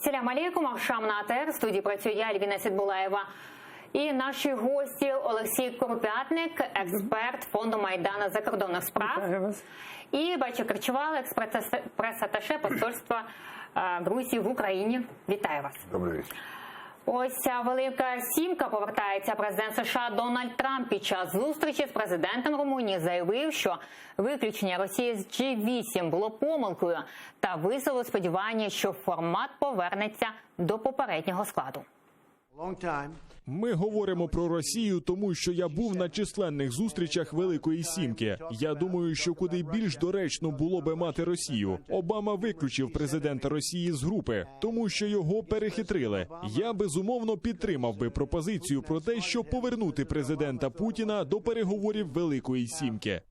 Салям алейкум, Авшам на АТР. В студії працює я, Альвіна Сідбулаєва. І наші гості Олексій Курпятник, експерт фонду Майдана закордонних справ. І Бача Керчевал, експрес-атташе посольства Грузії в Україні. Вітаю вас. Добрий вечір. Ось ця велика сімка повертається. Президент США Дональд Трамп під час зустрічі з президентом Румунії заявив, що виключення Росії з G8 було помилкою та висловив сподівання, що формат повернеться до попереднього складу. Ми говоримо про Росію, тому що я був на численних зустрічах Великої Сімки. Я думаю, що куди більш доречно було би мати Росію. Обама виключив президента Росії з групи, тому що його перехитрили. Я, безумовно, підтримав би пропозицію про те, щоб повернути президента Путіна до переговорів Великої Сімки.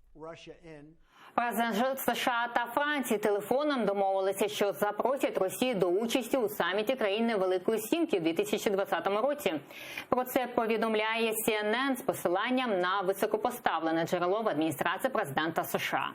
Президент США та Франції телефоном домовилися, що запросять Росію до участі у саміті країни Великої Сімки у 2020 році. Про це повідомляє CNN з посиланням на високопоставлене джерело в адміністрації президента США.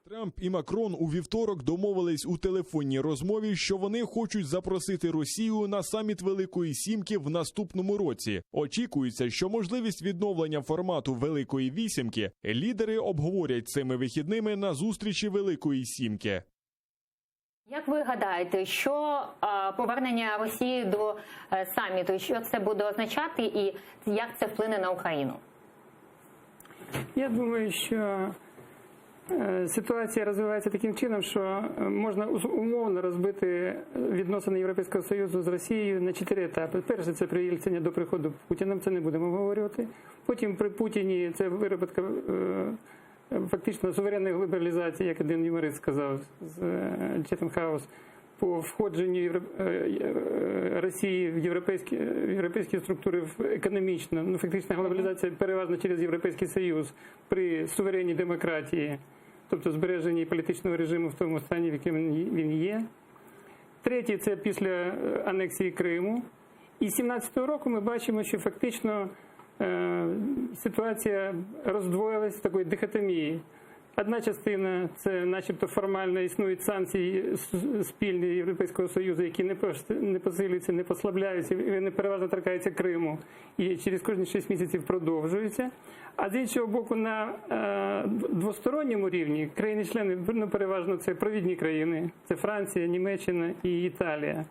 Трамп і Макрон у вівторок домовились у телефонній розмові, що вони хочуть запросити Росію на саміт Великої Сімки в наступному році. Очікується, що можливість відновлення формату Великої Вісімки лідери обговорять цими вихідними на зустрічі Великої Сімки. Як ви гадаєте, що повернення Росії до саміту, що це буде означати і як це вплине на Україну? Я думаю, що ситуація розвивається таким чином, що можна умовно розбити відносини Європейського Союзу з Росією на 4 етапи. Перше – це при Єльцині до приходу Путіна, це не будемо обговорювати. Потім при Путіні це виробітка фактично суверенної глобалізації, як один юморист сказав з Chatham House, по входженню Росії в європейські структури економічно. Ну, фактично глобалізація переважно через Європейський Союз при суверенній демократії, тобто збереженні політичного режиму в тому стані, в якому він є. Третє – це після анексії Криму. І з 2017 року ми бачимо, що фактично ситуація роздвоїлась в такої дихотомії. Одна частина – це начебто формально існують санкції спільні Європейського Союзу, які не посилюються, не послабляються, і вони переважно торкаються Криму і через кожні 6 місяців продовжуються. А з іншого боку, на двосторонньому рівні країни-члени, ну, переважно це провідні країни, це Франція, Німеччина і Італія,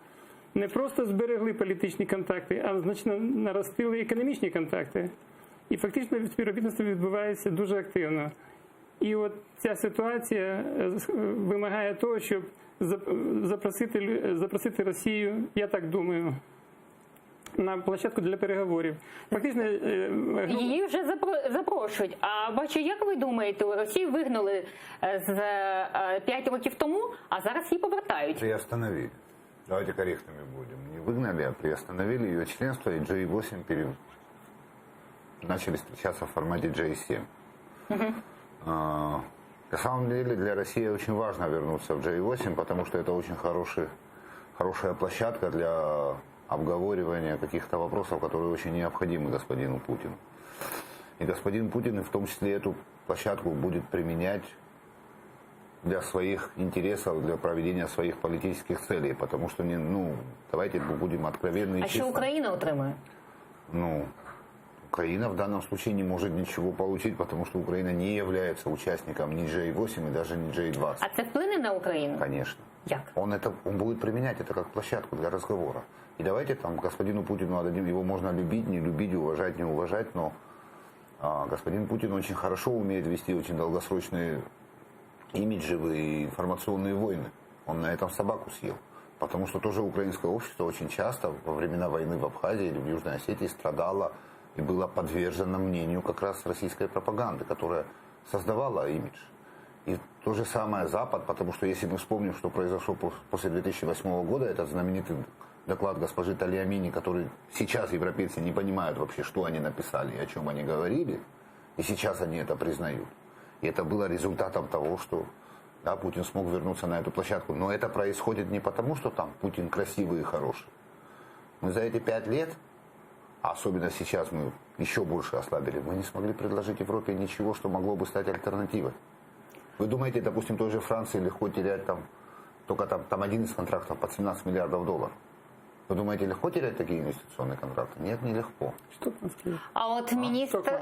не просто зберегли політичні контакти, а значно наростили економічні контакти. І фактично співробітництво відбувається дуже активно. І от ця ситуація вимагає того, щоб запросити Росію, я так думаю, на площадку для переговорів. Фактично, її вже запрошують. А бачу, як ви думаєте, Росію вигнали з 5 років тому, а зараз її повертають? Приостановили. Давайте корректными будем. Не выгнали, а приостановили ее членство, и G8 начали встречаться в формате G7. На самом деле для России очень важно вернуться в G8, потому что это очень хорошая площадка для обговаривания каких-то вопросов, которые очень необходимы господину Путину. И господин Путин в том числе эту площадку будет применять для своих интересов, для проведения своих политических целей, потому что, давайте будем откровенны и честны. А що Україна отримує? Украина в данном случае не может ничего получить, потому что Украина не является участником ни G8 и даже не G20. А це вплине на Україну? Конечно. Як? Он будет применять это как площадку для разговора. И давайте господину Путину отдадим, его можно любить, не любить, уважать, не уважать, но господин Путин очень хорошо умеет вести очень долгосрочные имиджевые и информационные войны. Он на этом собаку съел. Потому что тоже украинское общество очень часто во времена войны в Абхазии или в Южной Осетии страдало и была подвержена мнению как раз российской пропаганды, которая создавала имидж. И то же самое Запад, потому что если мы вспомним, что произошло после 2008 года, этот знаменитый доклад госпожи Тальямини, который сейчас европейцы не понимают вообще, что они написали и о чем они говорили, и сейчас они это признают. И это было результатом того, что Путин смог вернуться на эту площадку. Но это происходит не потому, что там Путин красивый и хороший. Мы за эти 5 лет, а особенно сейчас мы еще больше ослабили, мы не смогли предложить Европе ничего, что могло бы стать альтернативой. Вы думаете, допустим, той же Франции легко терять там Только там один из контрактов под 17 миллиардов долларов. Вы думаете, легко терять такие инвестиционные контракты? Нет, нелегко. Що там сказати? А от міністр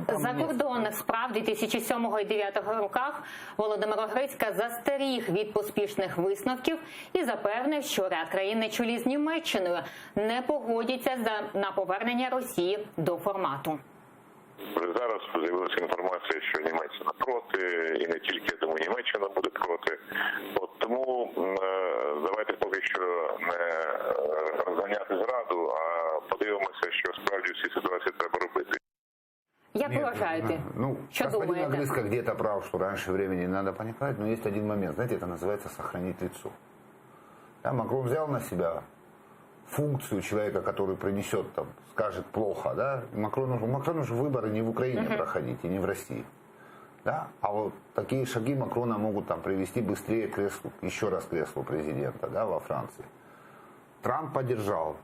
закордонних справ 2007 і 2009 роках Володимир Грицька застеріг від поспішних висновків і запевнив, що ряд країн на чолі з Німеччиною не погодяться на повернення Росії до формату. Зараз з'явилася інформація, що Німеччина проти, і не тільки, я думаю, Німеччина буде проти. Тому давайте поки що не розганяти зраду, а подивимося, що справді в цій ситуації треба робити. Як ви вважаєте? Що господин думаєте? Грицько где-то прав, что раньше времени не надо паниковать, но есть один момент, знаете, это называется сохранить лицо. Да, Макрон взял на себя функцию человека, который принесет, там, скажет плохо, да, у Макрона уже выборы не в Украине проходить и не в России. Да? А вот такие шаги Макрона могут там привести быстрее к креслу, еще раз к креслу президента, да, во Франции. Трамп поддержал.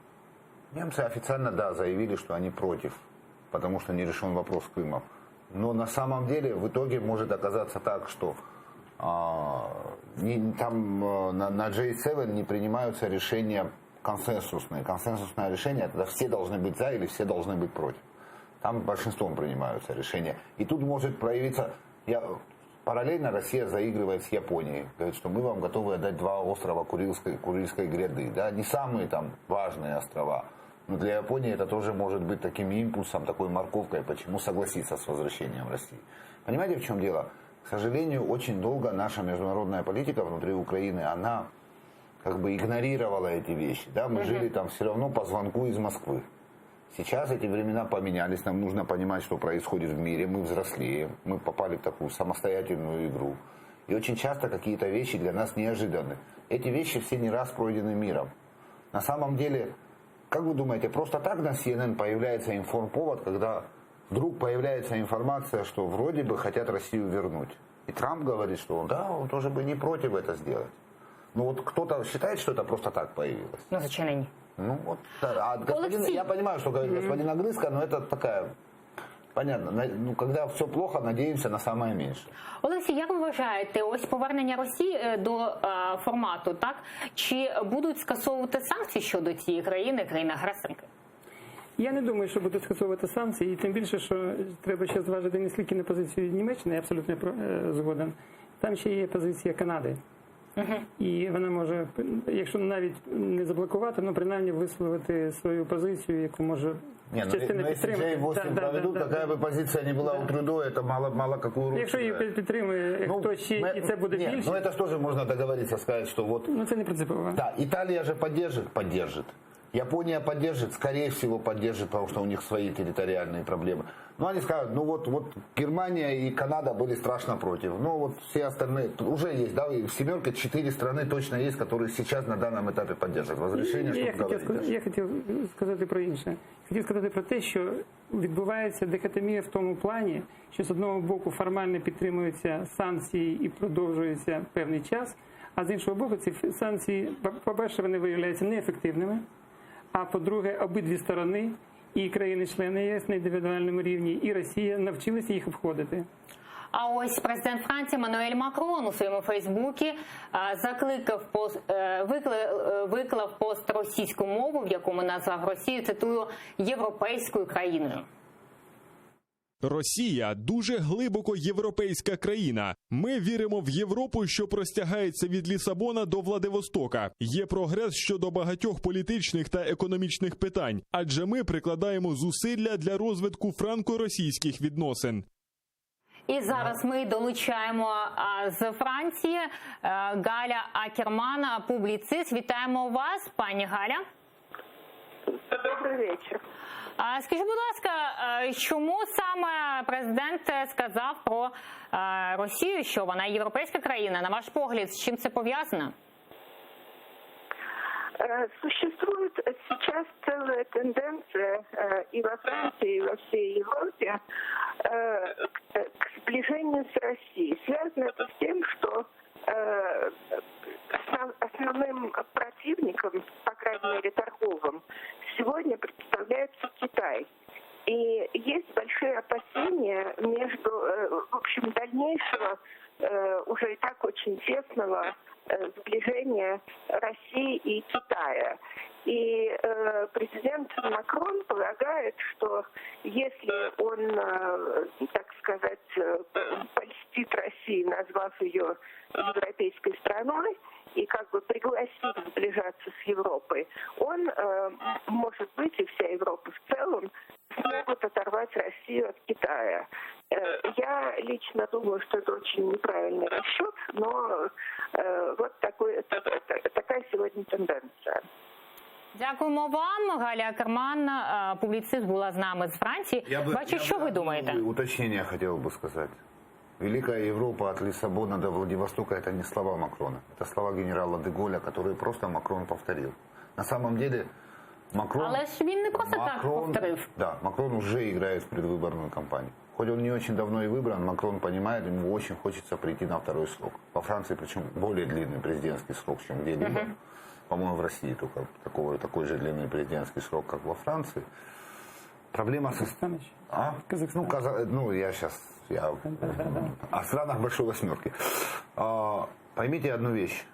Немцы официально, да, заявили, что они против, потому что не решен вопрос с Крымом. Но на самом деле в итоге может оказаться так, что там на G7 не принимаются решения консенсусные. Консенсусное решение, тогда все должны быть за или все должны быть против. Там большинством принимаются решения. И тут может проявиться... Параллельно Россия заигрывает с Японией. Говорит, что мы вам готовы отдать 2 острова Курильской гряды. Да? Не самые там важные острова. Но для Японии это тоже может быть таким импульсом, такой морковкой, почему согласиться с возвращением России. Понимаете, в чем дело? К сожалению, очень долго наша международная политика внутри Украины, она как бы игнорировала эти вещи. Да? Мы жили там все равно по звонку из Москвы. Сейчас эти времена поменялись, нам нужно понимать, что происходит в мире, мы взрослеем, мы попали в такую самостоятельную игру. И очень часто какие-то вещи для нас неожиданны. Эти вещи все не раз пройдены миром. На самом деле, как вы думаете, просто так на CNN появляется информповод, когда вдруг появляется информация, что вроде бы хотят Россию вернуть. И Трамп говорит, что он тоже бы не против это сделать. Ну вот кто-то считает, что это просто так появилось. Ну, звичайно, ні. Ну вот, да. Я понимаю, что говорит господин Грицько, но это такая, понятно, ну, когда все плохо, надеемся на самое меньшее. Олексій, як ви вважаєте, ось повернення Росії до формату, так? Чи будуть скасовувати санкції щодо цієї країни-агресорки? Я не думаю, що будуть скасовувати санкції, і тим більше, що треба ще зважити не скільки на позицію Німеччини, я абсолютно згоден. Там ще є позиція Канади. І вона може, якщо навіть не заблокувати, ну принаймні висловити свою позицію, яку може частина підтримати. G8 проведуть, яка б позиція не була у Трюдо, це мало яку руку. Якщо її підтримує хтось ще, і це буде більше. Ну це ж теж можна договоритися, сказати, що вот... Ну це не принципово. Да, Италия же поддержит. Япония поддержит, скорее всего поддержит, потому что у них свои территориальные проблемы. Но они скажут, ну вот Германия и Канада были страшно против. Ну вот все остальные, уже есть, да, и в семерке 4 страны точно есть, которые сейчас на данном этапе поддержат возвращение, Я хотів сказати про інше. Хотів сказати про те, що відбувається дихотомія в тому плані, що з одного боку формально підтримуються санкції і продовжуються певний час, а з іншого боку ці санкції, по-перше, вони виявляються неефективними, а по-друге, обидві сторони, і країни-члени ЄС на індивідуальному рівні, і Росія навчилися їх обходити. А ось президент Франції Еммануель Макрон у своєму Фейсбуці виклав пост російську мову, в якому назвав Росію, цитую, європейською країною. Росія – дуже глибоко європейська країна. Ми віримо в Європу, що простягається від Лісабона до Владивостока. Є прогрес щодо багатьох політичних та економічних питань, адже ми прикладаємо зусилля для розвитку франко-російських відносин. І зараз ми долучаємо з Франції Галя Акерман, публіцист. Вітаємо вас, пані Галя. Добрий вечір. Скажіть, будь ласка, чому саме президент сказав про Росію, що вона європейська країна? На ваш погляд, з чим це пов'язано? Существует сейчас целая тенденция и во Франции, и во всей Европе к сближению с Россией. Связано это с тем, что основным противником, по крайней мере торговым, сегодня представляется Китай. И есть большие опасения между, в общем, дальнейшего, уже и так очень тесного сближения России и Китая. И президент Макрон полагает, что если он, так сказать, польстит России, назвав ее европейской страной, и как бы пригласит сближаться с Европой, он, может быть, и вся Европа в целом, смогут оторвать Россию от Китая. Я лично думаю, что это очень неправильный расчет, но вот такая сегодня тенденция. Дякуємо вам. Галя Керман, публіцист, була з нами з Франції. Бачу, що ви думаєте? Уточнение хотел бы сказать. Великая Европа от Лиссабона до Владивостока — это не слова Макрона. Это слова генерала де Голля, которые просто Макрон повторил. На самом деле Макрон... Але ж він не просто так повторив. Да, Макрон уже играет в предвыборную кампанию. Хоть он не очень давно и выбран, Макрон понимает, ему очень хочется прийти на второй срок. Во Франции, причем более длинный президентский срок, чем где-либо. По-моему, в России только такой же длинный президентский срок, как во Франции. Проблема со... О странах Большой Восьмерки. Поймите одну вещь.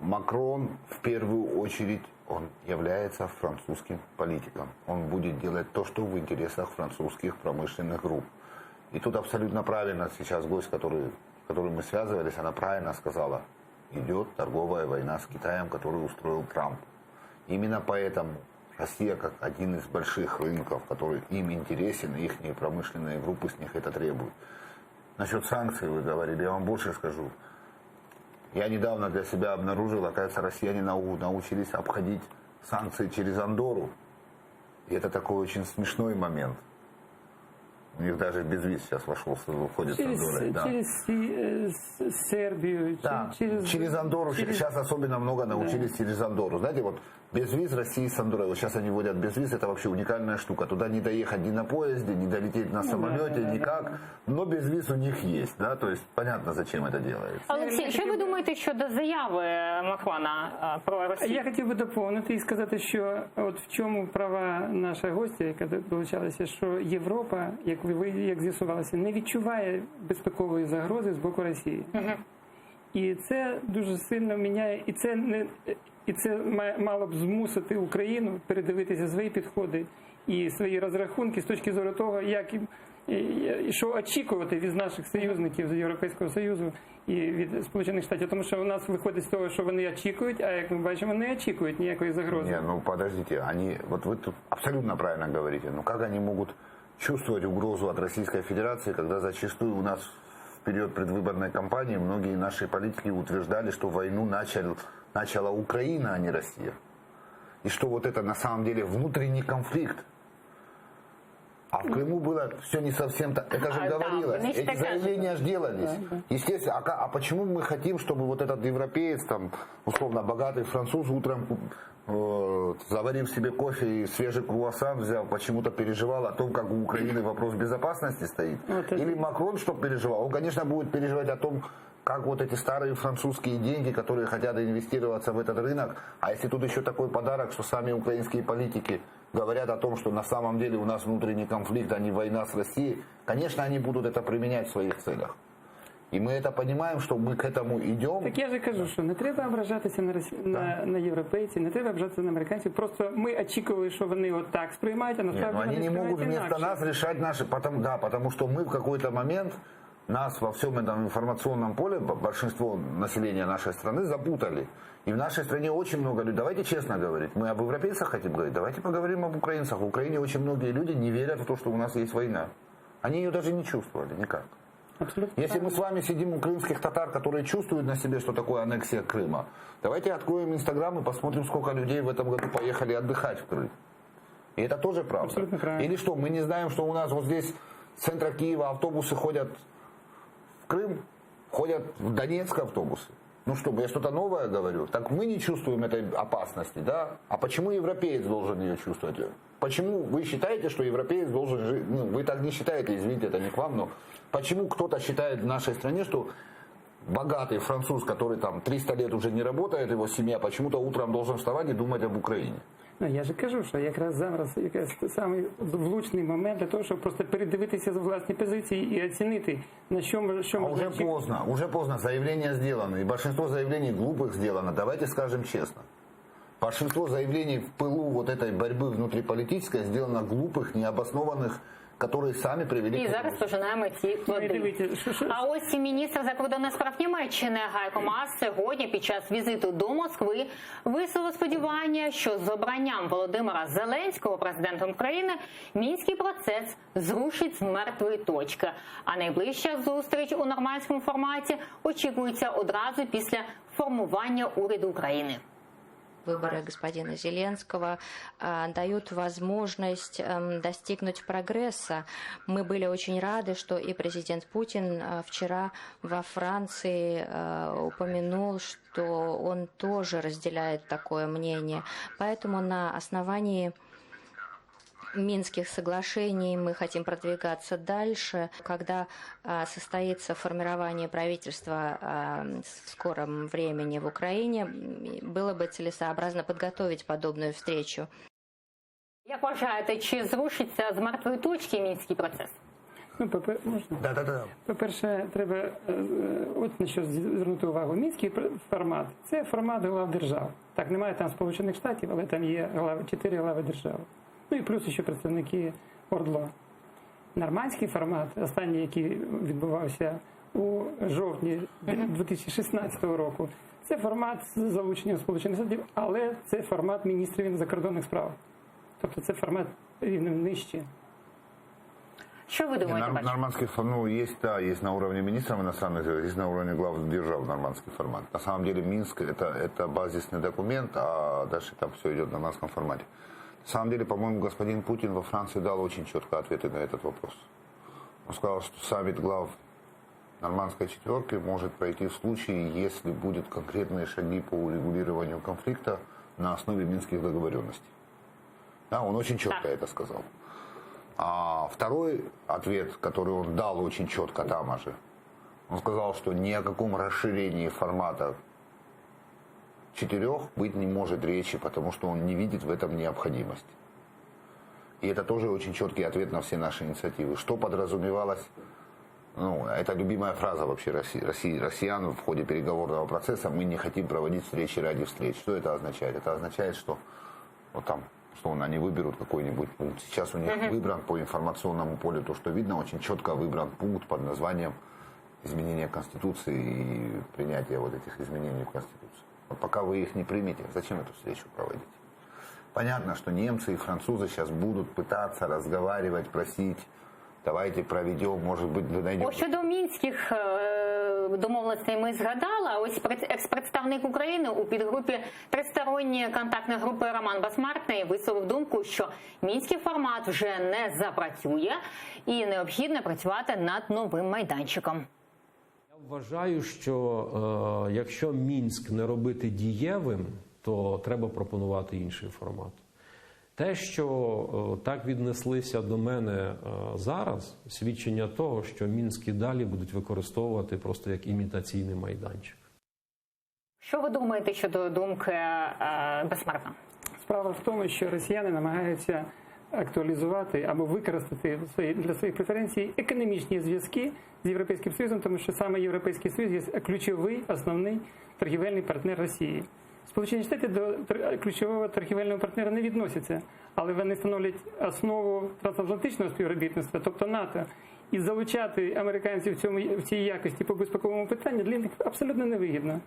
Макрон, в первую очередь, он является французским политиком. Он будет делать то, что в интересах французских промышленных групп. И тут абсолютно правильно сейчас гость, которой мы связывались, она правильно сказала: идет торговая война с Китаем, которую устроил Трамп. Именно поэтому Россия, как один из больших рынков, который им интересен, и их промышленные группы с них это требуют. Насчет санкций вы говорили, я вам больше скажу. Я недавно для себя обнаружил, оказывается, россияне научились обходить санкции через Андорру. И это такой очень смешной момент. У них даже безвиз сейчас выходит с Андоррой. Да. Через Сербию, да, через Андорру. Сейчас особенно много научились через Андорру. Знаете, вот безвиз России с Андоррой. Вот сейчас они вводят безвиз, это вообще уникальная штука. Туда не доехать ни на поезде, не долететь на самолете, никак. Но безвиз у них есть. Да? То есть понятно, зачем это делается. Олексій, що ви думаєте щодо заяви Макрона про Росію? Я хотів би доповнити і сказати, що от в чому права наша гостя, яка долучалася, що Європа, як з'ясувалося, не відчуває безпекової загрози з боку Росії. І це дуже сильно міняє, і це мало б змусити Україну передивитися свої підходи і свої розрахунки з точки зору того, що очікувати від наших союзників з Європейського Союзу і від Сполучених Штатів. Тому що у нас виходить з того, що вони очікують, а як ми бачимо, не очікують ніякої загрози. Не, ну подождите, вот вы тут абсолютно правильно говорите, но как они могут чувствовать угрозу от Российской Федерации, когда зачастую у нас в период предвыборной кампании многие наши политики утверждали, что войну начала Украина, а не Россия. И что вот это на самом деле внутренний конфликт. А в Крыму было все не совсем так. Это же говорилось. Эти заявления же делались. Естественно, а почему мы хотим, чтобы вот этот европеец, там, условно богатый француз, утром заварив себе кофе и свежий круассан взял, почему-то переживал о том, как у Украины вопрос безопасности стоит? Или Макрон что переживал? Он, конечно, будет переживать о том, как вот эти старые французские деньги, которые хотят инвестироваться в этот рынок, а если тут еще такой подарок, что сами украинские политики говорят о том, что на самом деле у нас внутренний конфликт, а не война с Россией, конечно, они будут это применять в своих целях. І ми це розуміємо, що ми к этому йдемо. Так я же кажу, що не треба ображатися на європейців, не треба ображатися на американців. Просто ми очікували, що вони от так сприймають, а насправді вони не можуть вместо нас решать наши... Потому что мы в какой-то момент нас во всем этом информационном поле, большинство населения нашей страны запутали. И в нашей стране очень много людей. Давайте честно говорить. Мы об европейцах хотим говорить. Давайте поговорим об украинцах. В Украине очень многие люди не верят в то, что у нас есть война. Они ее даже не чувствовали никак. Абсолютно. Если мы с вами сидим у крымских татар, которые чувствуют на себе, что такое аннексия Крыма, давайте откроем Инстаграм и посмотрим, сколько людей в этом году поехали отдыхать в Крым. И это тоже правда. Абсолютно правильно. Или что, мы не знаем, что у нас вот здесь с центра Киева автобусы ходят в Крым, ходят в Донецк автобусы. Ну что, я что-то новое говорю? Так мы не чувствуем этой опасности, да? А почему европеец должен ее чувствовать? Почему вы считаете, что европеец должен жить? Ну, вы так не считаете, извините, это не к вам, но почему кто-то считает в нашей стране, что богатый француз, который там 300 лет уже не работает, его семья, почему-то утром должен вставать и думать об Украине? Ну, я же кажу, що якраз зараз самий влучний момент для того, щоб просто передивитися за власні позиції і оцінити, на що можна Уже поздно, заявления сделаны, и большинство заявлений глупых сделано, давайте скажем честно. Большинство заявлений в пылу вот этой борьбы внутриполитической сделано глупых, необоснованных, которые сами привели І к зараз пожинаємо ці плоди. А ось і міністр закордонних справ Німеччини Гайко Маас сьогодні під час візиту до Москви висловив сподівання, що з обранням Володимира Зеленського президентом України мінський процес зрушить з мертвої точки. А найближча зустріч у нормандському форматі очікується одразу після формування уряду України. Выборы господина Зеленского дают возможность достигнуть прогресса. Мы были очень рады, что и президент Путин вчера во Франции упомянул, что он тоже разделяет такое мнение. Поэтому на основании Минских соглашений мы хотим продвигаться дальше. Когда состоится формирование правительства в скором времени в Украине, было бы целесообразно подготовить подобную встречу. Як вважаєте, чи зрушиться з мертвої точки мінський процес? Ну, можна? Да. По-перше, треба от на що звернути увагу. Мінський формат – це формат глав держав. Так, немає там Сполучених Штатів, але там є 4 глави держав. Ну і плюс ще представники ОРДЛО. Нормандський формат, останній, який відбувався у жовтні 2016 року, це формат з залученням Сполучених Штатів, але це формат міністрів закордонних справ. Тобто це формат рівнем нижче. Що ви думаєте? Нормандский формат, есть на уровне министров иностранных дел, есть на уровне глав держав нормандский формат. На самом деле Минск это базисный документ, а дальше там все идет в нормандском формате. На самом деле, по-моему, господин Путин во Франции дал очень четко ответы на этот вопрос. Он сказал, что саммит глав нормандской четверки может пройти в случае, если будут конкретные шаги по урегулированию конфликта на основе минских договоренностей. Да, он очень четко это сказал. А второй ответ, который он дал очень четко там же, он сказал, что ни о каком расширении формата 4 быть не может речи, потому что он не видит в этом необходимости. И это тоже очень четкий ответ на все наши инициативы. Что подразумевалось, это любимая фраза вообще россиян в ходе переговорного процесса: мы не хотим проводить встречи ради встреч. Что это означает? Это означает, что они выберут какой-нибудь пункт. Сейчас у них выбран по информационному полю, то, что видно, очень четко выбран пункт под названием изменения Конституции и принятие вот этих изменений в Конституцию. Вот пока вы их не примете, зачем эту встречу проводить? Понятно, что немцы и французы сейчас будут пытаться разговаривать, просить, давайте проведем, может быть, найдем. Щодо мінських домовленостей ми згадали, а ось експредставник України у підгрупі тристоронньої контактної групи Роман Басмартний висловив думку, що мінський формат вже не запрацює і необхідно працювати над новим майданчиком. Вважаю, що якщо Мінськ не робити дієвим, то треба пропонувати інший формат. Те, що так віднеслися до мене зараз, свідчення того, що Мінськ і далі будуть використовувати просто як імітаційний майданчик. Що ви думаєте щодо думки Басмартна? Справа в тому, що росіяни намагаються актуалізувати або використати для своїх преференцій економічні зв'язки з Європейським Союзом, тому що саме Європейський Союз є ключовий, основний торгівельний партнер Росії. Сполучені Штати до ключового торгівельного партнера не відносяться, але вони становлять основу трансатлантичного співробітництва, тобто НАТО. І залучати американців в цій якості по безпековому питанню для них абсолютно невигідно.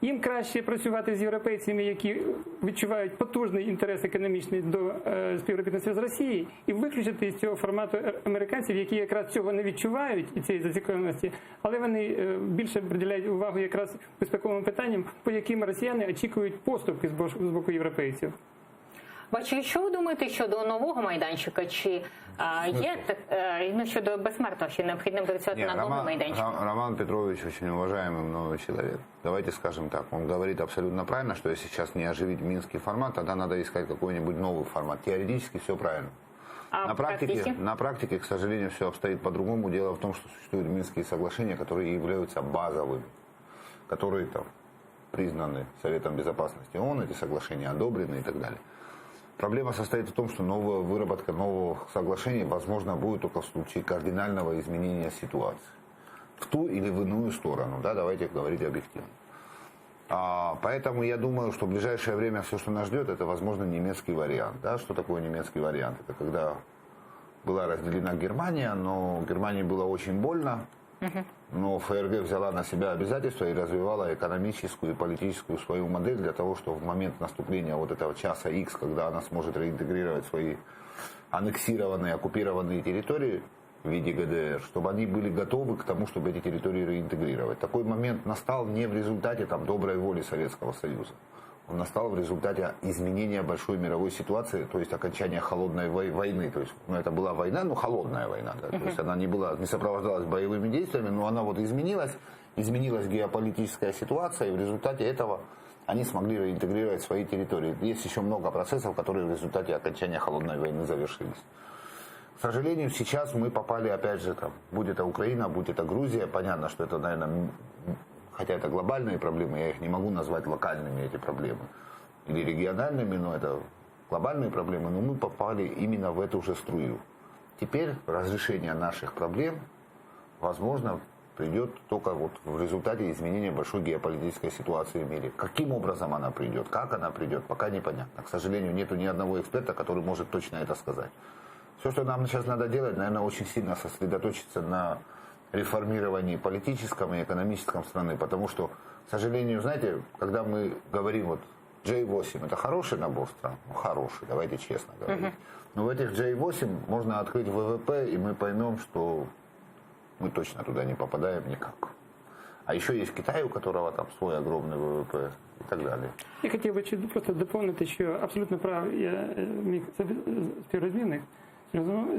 Їм краще працювати з європейцями, які відчувають потужний інтерес економічний до співробітництва з Росією, і виключити з цього формату американців, які якраз цього не відчувають, і цієї зацікавленості, але вони більше приділяють увагу якраз безпековим питанням, по яким росіяни очікують поступки з боку європейців. Бачу, що ви думаєте щодо нового майданчика? Чи є щодо Басмартова, що необхідно працювати на новий майданчик? Роман Петрович очень уважаемый мной человек. Давайте скажем так, он говорит абсолютно правильно, что если сейчас не оживить минский формат, тогда надо искать какой-нибудь новый формат. Теоретически все правильно. На практике, к сожалению, все обстоит по-другому. Дело в том, что существуют Минские соглашения, которые являются базовыми, которые признаны Советом Безопасности ООН, эти соглашения одобрены и так далее. Проблема состоит в том, что выработка новых соглашений возможно будет только в случае кардинального изменения ситуации. В ту или в иную сторону, да, давайте говорить объективно. Поэтому я думаю, что в ближайшее время все, что нас ждет, это, возможно, немецкий вариант. Да? Что такое немецкий вариант? Это когда была разделена Германия, но Германии было очень больно, но ФРГ взяла на себя обязательства и развивала экономическую и политическую свою модель для того, чтобы в момент наступления вот этого часа X, когда она сможет реинтегрировать свои аннексированные, оккупированные территории в виде ГДР, чтобы они были готовы к тому, чтобы эти территории реинтегрировать. Такой момент настал не в результате доброй воли Советского Союза. Он настал в результате изменения большой мировой ситуации, то есть окончания холодной войны. То есть, это была война, но холодная война. Да? То есть она не сопровождалась боевыми действиями, но она изменилась геополитическая ситуация, и в результате этого они смогли реинтегрировать свои территории. Есть еще много процессов, которые в результате окончания холодной войны завершились. К сожалению, сейчас мы попали, опять же, будь это Украина, будь это Грузия, понятно, что это, наверное, хотя это глобальные проблемы, я их не могу назвать локальными, эти проблемы, или региональными, но это глобальные проблемы, но мы попали именно в эту же струю. Теперь разрешение наших проблем, возможно, придет только в результате изменения большой геополитической ситуации в мире. Каким образом она придет, как она придет, пока непонятно. К сожалению, нету ни одного эксперта, который может точно это сказать. Все, что нам сейчас надо делать, наверное, очень сильно сосредоточиться на реформировании политическом и экономическом страны, потому что, к сожалению, знаете, когда мы говорим, J8 это хороший набор стран, хороший, давайте честно говорить, но в этих J8 можно открыть ВВП, и мы поймем, что мы точно туда не попадаем никак. А еще есть Китай, у которого свой огромный ВВП и так далее. Я хотів би просто доповнити, що абсолютно прав я міг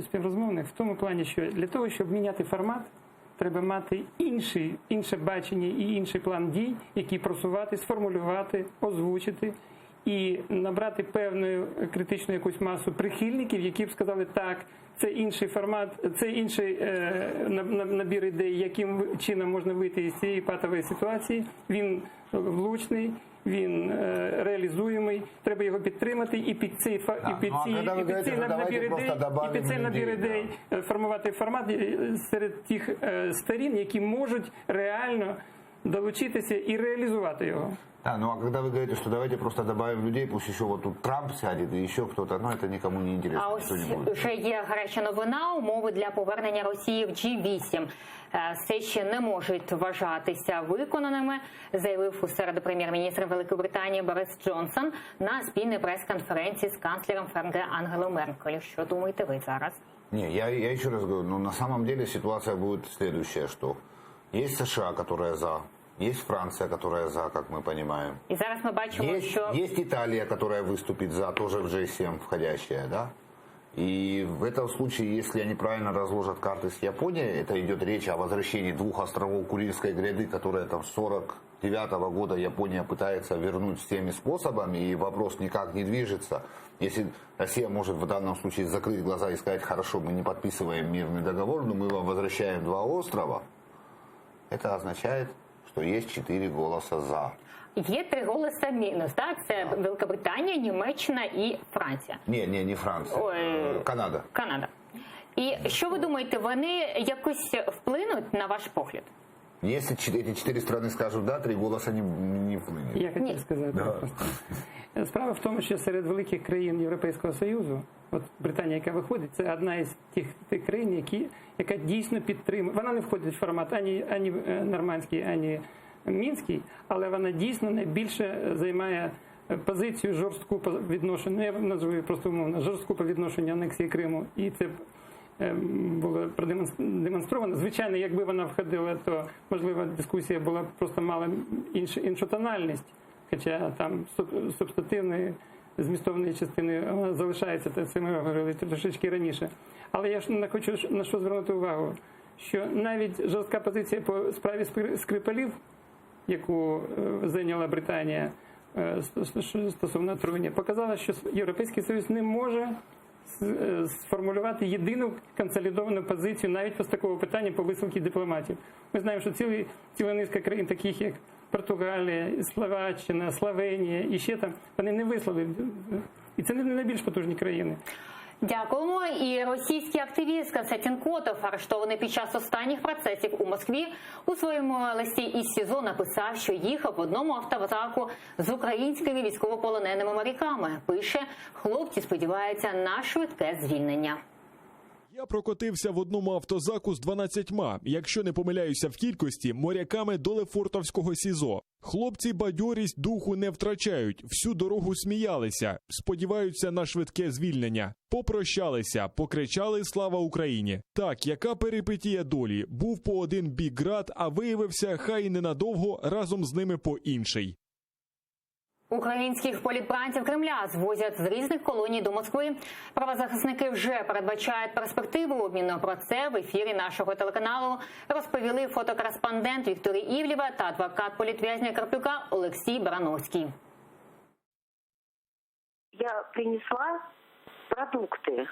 співрозмовних в тому плані, що для того, щоб міняти формат, треба мати інше бачення і інший план дій, який просувати, сформулювати, озвучити і набрати певну критичну якусь масу прихильників, які б сказали, так, це інший формат, це інший набір ідей, яким чином можна вийти із цієї патової ситуації. Він влучний, він реалізуємий, треба його підтримати і під цей набір ідей формувати формат серед тих сторін, які можуть реально долучитися і реалізувати його. Да, а когда вы говорите, что давайте просто добавим людей, пусть еще тут Трамп сядет и еще кто-то, это никому не интересно. А ось вже є гаряча новина, умови для повернення Росії в G8 все ще не можуть вважатися виконаними, заявив у середу прем'єр-міністр Великої Британії Борис Джонсон на спільній прес-конференції з канцлером ФРГ Ангелою Меркель. Що думаєте ви зараз? Не, я еще раз говорю, на самом деле ситуация будет следующая, что есть США, которая за, есть Франция, которая за, как мы понимаем. И зараз мы бачимо, есть Италия, которая выступит за, тоже в G7 входящая, да? И в этом случае, если они правильно разложат карты с Японией, это идет речь о возвращении 2 островов Курильской гряды, которые с 49 года Япония пытается вернуть всеми способами, и вопрос никак не движется. Если Россия может в данном случае закрыть глаза и сказать, хорошо, мы не подписываем мирный договор, но мы вам возвращаем 2 острова, это означает, что есть 4 голоса «за». Є 3 голоси мінус, так? Це Великобританія, Німеччина і Франція. Не Франція. Канада. Канада. І що ви думаєте, вони якось вплинуть на ваш погляд? Если эти 4 страны скажут «да», 3 голоса не вплинуть. Я хотів сказати. Да. Справа в тому, що серед великих країн Європейського Союзу, Британія, яка виходить, це одна із тих країн, яка дійсно підтримує. Вона не входить в формат ані нормандський, ані мінський, але вона дійсно найбільше займає позицію жорстку по відношенню, я називаю просто умовно, жорстку по відношенню анексії Криму. І це було продемонстровано. Звичайно, якби вона входила, то, можливо, дискусія була просто мала іншу тональність, хоча там субстативної, змістовної частини залишається, це ми говорили трошечки раніше. Але я ж хочу на що звернути увагу, що навіть жорстка позиція по справі Скрипалів, яку зайняла Британія стосовно отруєння, показала, що Європейський Союз не може сформулювати єдину консолідовану позицію навіть по такого питання по висилці дипломатів. Ми знаємо, що ціла низка країн, таких як Португалія, Словаччина, Словенія і ще там, вони не вислали І це не найбільш потужні країни. Дякуємо. І російський активіст Константин Котов, арештований під час останніх процесів у Москві, у своєму листі із СІЗО написав, що їхав в одному автозаку з українськими військовополоненими моряками. Пише, хлопці сподіваються на швидке звільнення. Я прокотився в одному автозаку з 12, якщо не помиляюся в кількості, моряками до Лефортовського СІЗО. Хлопці бадьорість духу не втрачають, всю дорогу сміялися, сподіваються на швидке звільнення. Попрощалися, покричали «Слава Україні!». Так, яка перипетія долі? Був по один бік град, а виявився, хай і ненадовго, разом з ними по інший. Українських політбранців Кремля звозять з різних колоній до Москви. Правозахисники вже передбачають перспективу обміну. Про це в ефірі нашого телеканалу розповіли фотокореспондент Вікторія Івлєва та адвокат політв'язня Карпюка Олексій Барановський. Я принесла продукты.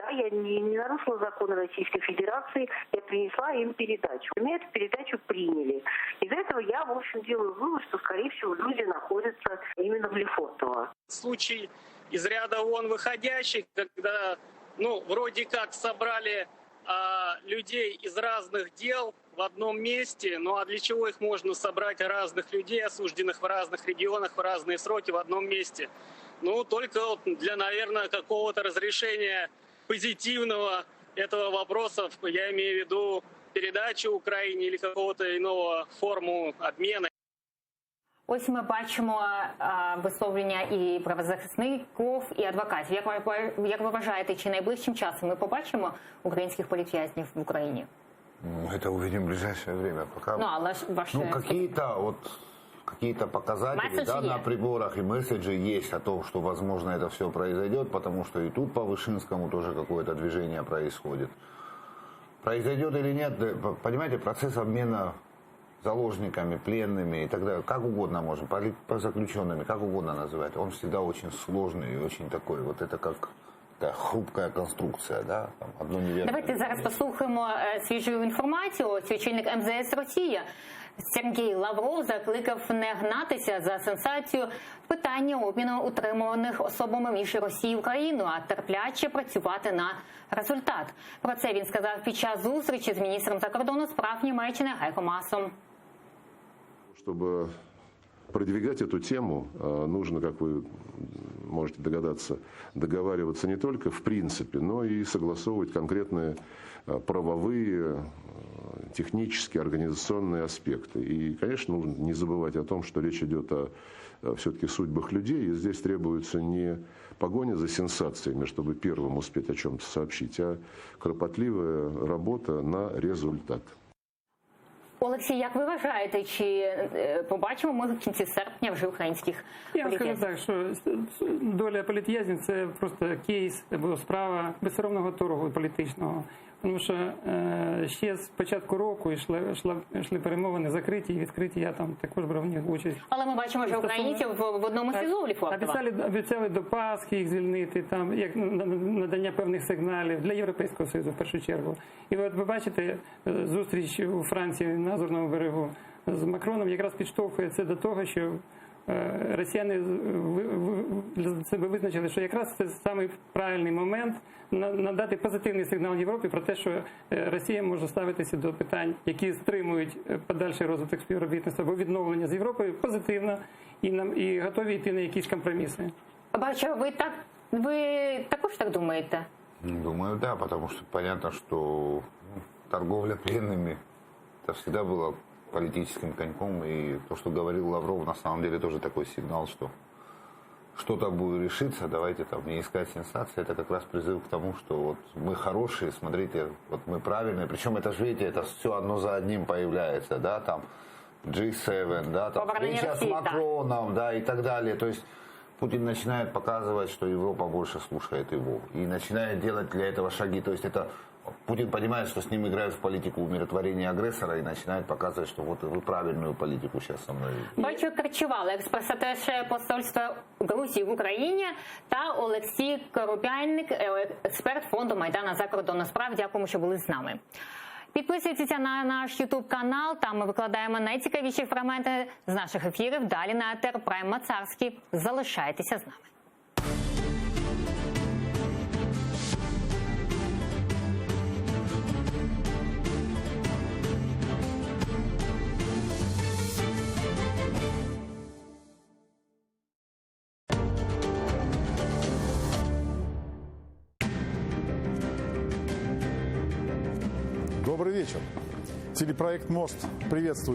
Да, я не нарушила законы Российской Федерации, я принесла им передачу. Меня эту передачу приняли. Из этого я, в общем, делаю вывод, что, скорее всего, люди находятся именно в Лефортово. Случай из ряда вон выходящий, когда, вроде как собрали людей из разных дел в одном месте, а для чего их можно собрать разных людей, осужденных в разных регионах, в разные сроки в одном месте? Только для, наверное, какого-то разрешения позитивного этого вопроса, я имею в виду передачу Украине или какого-то иного форму обмена. Ось ми бачимо висловлення і правозахисників, і адвокатів. Як ви вважаєте, чи найближчим часом ми побачимо українських політв'язнів в Україні? Это увидим в ближайшее время. Пока... Какие-то показатели, да, на приборах и месседжи есть о том, что, возможно, это все произойдет, потому что и тут по Вышинскому тоже какое-то движение происходит. Произойдет или нет, понимаете, процесс обмена заложниками, пленными и так далее, как угодно можем, по заключенными, как угодно называть, он всегда очень сложный и очень такой, вот это как такая хрупкая конструкция, да, там одно неверное. Давайте зараз послухаємо свіжу інформацію. Очільник МЗС Росії Сергій Лавров закликав не гнатися за сенсацію в питанні обміну утримуваних особами між Росією і Україною, а терпляче працювати на результат. Про це він сказав під час зустрічі з міністром закордонних справ Німеччини Гайко Маасом. Чтобы продвигать эту тему, нужно, как вы можете догадаться, договариваться не только в принципе, но и согласовывать конкретные правовые, технические, организационные аспекты. И, конечно, нужно не забывать о том, что речь идет о все-таки судьбах людей, и здесь требуется не погоня за сенсациями, чтобы первым успеть о чем-то сообщить, а кропотливая работа на результат. Олексій, як ви вважаєте, чи побачимо ми в кінці серпня вже українських політв'язнів? Я скажу так, що доля політв'язнів – це просто кейс або справа безсоромного торгу політичного. Тому що ще з початку року йшли перемовини закриті і відкриті, я там також брав в них участь. Але ми бачимо, що українців в одному СІЗО у Лефортово. Обіцяли до Пасхи їх звільнити, там, як надання певних сигналів для Європейського Союзу в першу чергу. І от ви бачите, зустріч у Франції на Азурному берегу з Макроном якраз підштовхує це до того, що росіяни для себе визначили, що якраз це самий правильний момент надати позитивний сигнал Європі про те, що Росія може ставитися до питань, які стримують подальший розвиток співробітництва або відновлення з Європою позитивно і готові йти на якісь компроміси. Бачу, ви також так думаєте? Думаю, да, потому что понятно, что торговля пленными это всегда было политическим коньком, и то, что говорил Лавров, на самом деле тоже такой сигнал, что что-то будет решиться, давайте там не искать сенсации, это как раз призыв к тому, что вот мы хорошие, смотрите, вот мы правильные, причем это же, видите, это все одно за одним появляется, да, там G7, да, там встреча с Макроном, да, и так далее, то есть Путин начинает показывать, что Европа больше слушает его, и начинает делать для этого шаги, то есть это Путин понимает, что с ним играют в политику умиротворения агрессора и начинает показывать, что вот вы правильную политику сейчас со мной ведете. Бачу, Кричевал, експрес-аташе посольства Грузії в Україні, та Олексій Коробяник, експерт фонду Майдана закордонних справ. Дякуємо, що були з нами. Підписуйтеся на наш YouTube-канал, там ми викладаємо найцікавіші фрагменти з наших ефірів. Далі на етер Прайм Мацарський. Залишайтеся з нами. Добрый вечер. Телепроект «Мост» приветствует